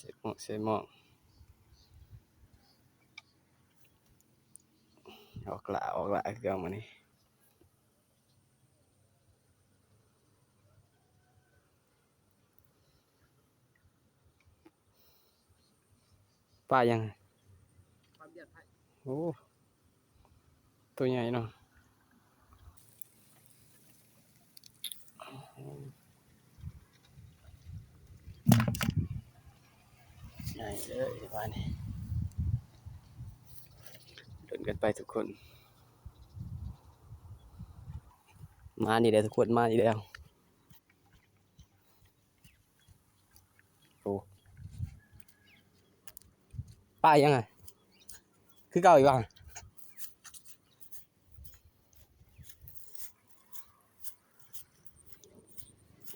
เสหมอกออกละเครื่องมานี่ป้ายังโอ้ตัวใหญ่เนาะใหญ่เลยว่านี่เดินกันไปทุกคนมานี่เด้อทุกคนมานี่แล้วโอ้ป้ายังไงคือเก่าอีกบ้าง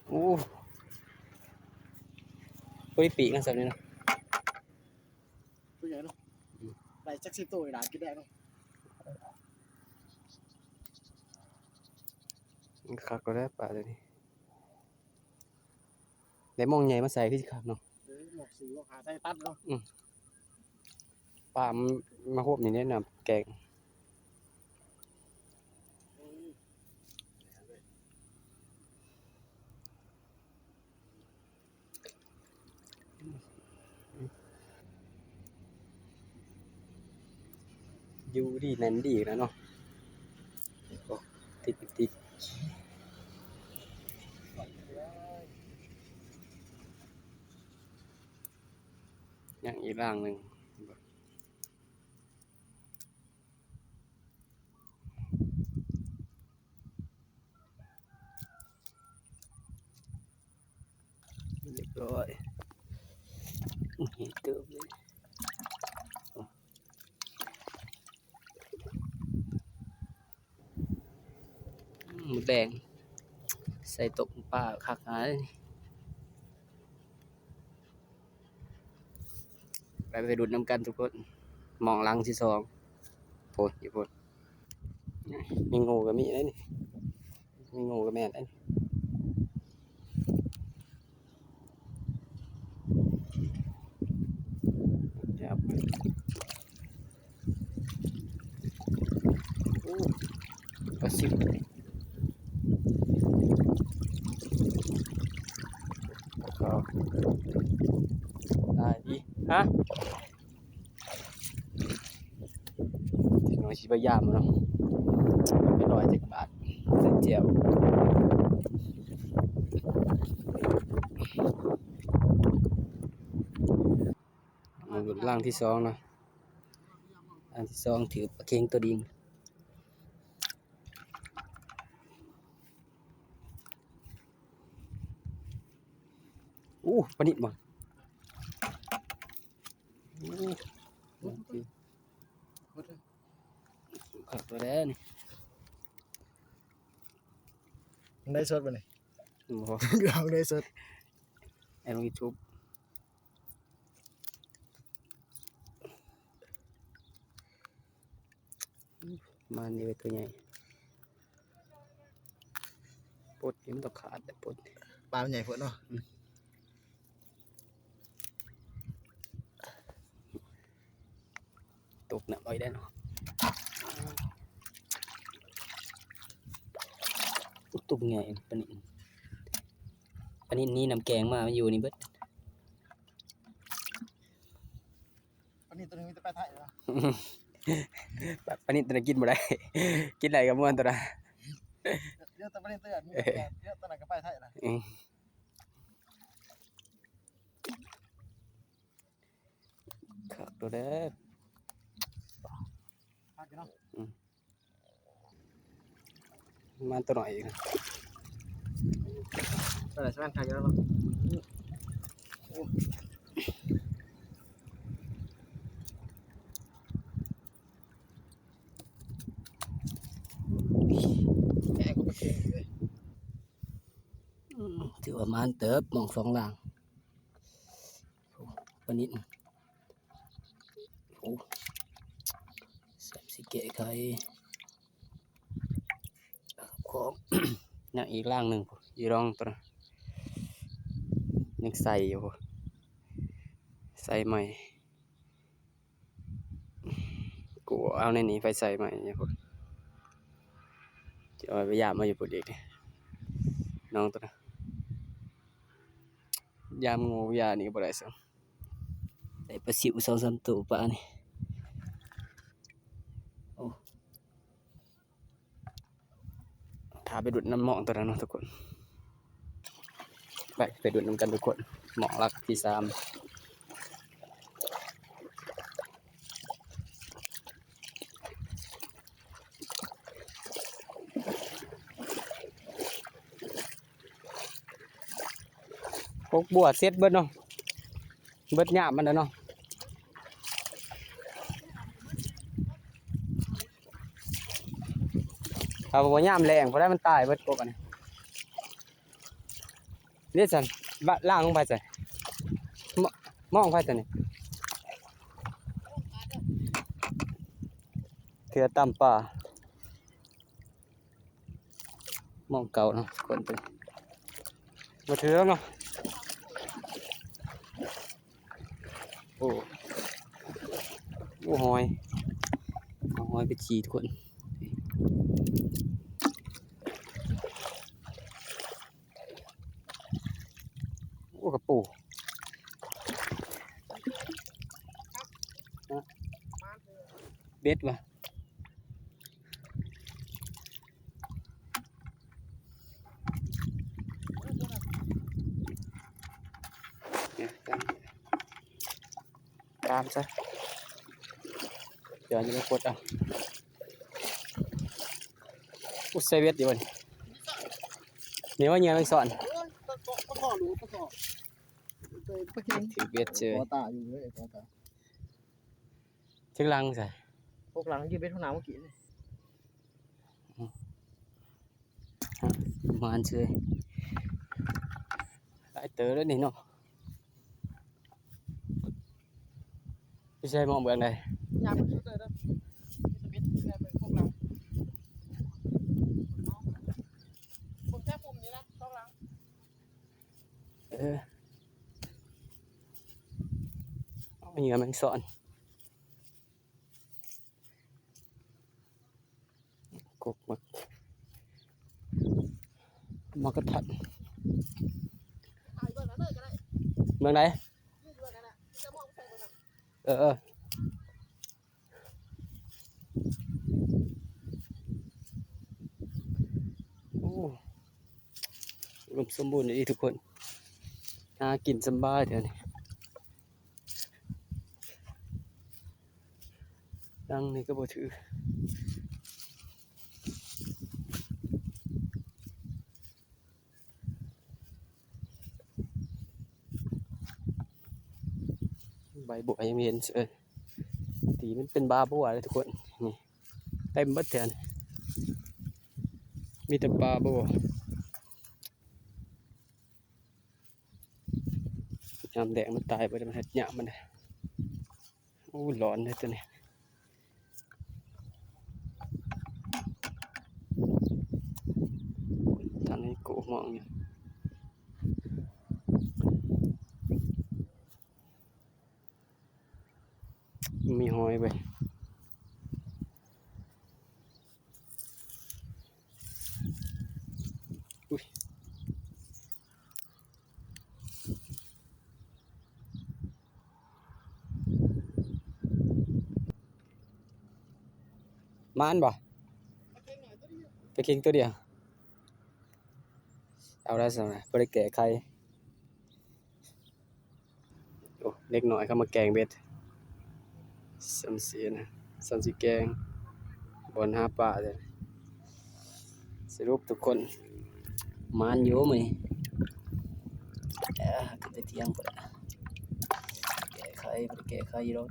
โอ้ตัวนี้ปีกนะสับนี่เนาะตัวใหญ่เนาะได้จัก10ตัวได้กินได้เนาะคักก็ได้ปลาตัวนี้ได้มองใหญ่มาใส่คือสิคักเนาะหมวกสีหมวกหาใส่ตัดเนาะปลามันมาโฮบนี่แนะนำแกงอยู่ดีนั่นดีนะเนาะโอ้ติดอย่างอีกร่างหนึ่งเรียบร้อยเห็นเติมเลยหมูแดงใส่ตกปลาคักหาเลยไปดูดน้ำกันทุกคนมองหลังที่สองโพดอยู่โพดมีงูกับมีได้นี่มีงูกับแม่ได้นี่ครับโอ้ปลาซิวก็ได้ดีฮะถึงน้อยชิบะยามเนาะไม่ร้อยจักบาทใส่เจียวมาดูร่างที่สองนะอันที่สองถือปลาเค็งตัวดิงปลานิดมั้งขับตัวแรกนี่ ได้สดบ่นี่ บ่ เอาได้สดไอ้ลงยูทูบมันนี่เป็นตัวใหญ่ปลดนี่มันต้องขาดแต่ปลด ปลามันใหญ่พดเนาะตกน้ำไว้ได้เนาะตุกไงปนินนี่น้ำแกงมามันอยู่นี่เบิด อันนี้ตัวนึงมีแต่ปลาไทยเนาะ ปนินตัวนั้นกินบ่ได้ กินได้กับม่วนตัวนั้น เยอะแต่ปลาเตือนมีเยอะตัวนั้นก็ปลาไทยนะครับตัวแรกพากินเนาะมันตัวหน่อยนะ ตัวไหนใช่ไหมพากินแล้วเนาะแก่ก็ปลาเค็งเลย ถือว่ามันเติบมองสองหลังปนินโอ้แซ่บสิเกะไข่ของ เนี่ยอีกล่างหนึ่งอีรองตัวนั้นยังใส่อยู่ ใส่ใหม่กูเอาในนี้ไปใส่ใหม่เนี่ยพุ่นจะเอาไปยามมาอยู่พุ่นอีกน้องตัวนั้นยามงูยานี่บ่ได้ซังได้ปลาซิว2-3ตัวปลานี่โอ้ถ้าไปดูดน้ำหมองตัวนั้นเนาะทุกคนไปดูดน้ำกันทุกคนหมองลักที่3พวกบัวเสร็จเบิดเนาะเบิดหยาบมันแล้วเนาะถ้าบ่ยามแรงพอได้มันตายเบิดพวกอันนี้นี่ซั่นล่างลงไปซั่นมองไปซั่นนี่เถือตำป่ามองเก่าเนาะคนตัวบ่ถือแล้วเนาะโอ้โอ้หอยเอาหอยไปฉีดทุกคนโอ้กระปูเบ็ดว่ะเนี่ยตามซะเดี๋ยวจะไปกดเอาอุใส่เบ็ดอยู่บ่นี่ว่าเหยื่อแมงสอน ปะกอรู้ปะกอปะเค็ง ถือเบ็ดเจอ ปอตาอยู่เลยปอตา ถึงลังใส่ พวกหลังยืนเป็นห้องน้ำเมื่อกี้เลย ประมาณเชยหลายเต๋อแล้วนี่เนาะไม่ใช่มองเบื้องใด ยามมันสุดเลยนะมีสวิตช์แบบพวกหลังผมแค่ปุ่มนี้นะต้องหลัง เอาเหยื่อแมงสอนกบมากระทัน ถ่ายเบื้องนั้นเลยก็ได้ เมืองไหน ยืดเบื้องนั้นน่ะจะมองใส่เบื้องนั้น เออโอ้รวมสมบูรณ์ดีทุกคนน่ากินสบายเดี๋ยวนี้ดังนี่ก็บ่ถือใบบัวยังไม่เห็นตีมันเป็นบาบัวเลยทุกคนนี่เต็มเบิดแทนมีแต่ปลาบัวยามแดงมันตายไปแล้วมันเห็ดหยามันเลยโอ้ร้อนเลยตัวนี้ทางนี้กูมองอยู่มีหอยไปอุ้ยมานบ่ไปเค็งตัวเดียวเอาได้สิบ่ได้แก่ใครโอ้เล็กหน่อยเข้ามาแกงเบ็ดสัมเสียนะสัมสีแกงบนหาปลาเลยสรุปทุกคนมานอยู่มั้ยก็จะเที่ยงไปแก่ใครบ่ได้แก่ใครหรอก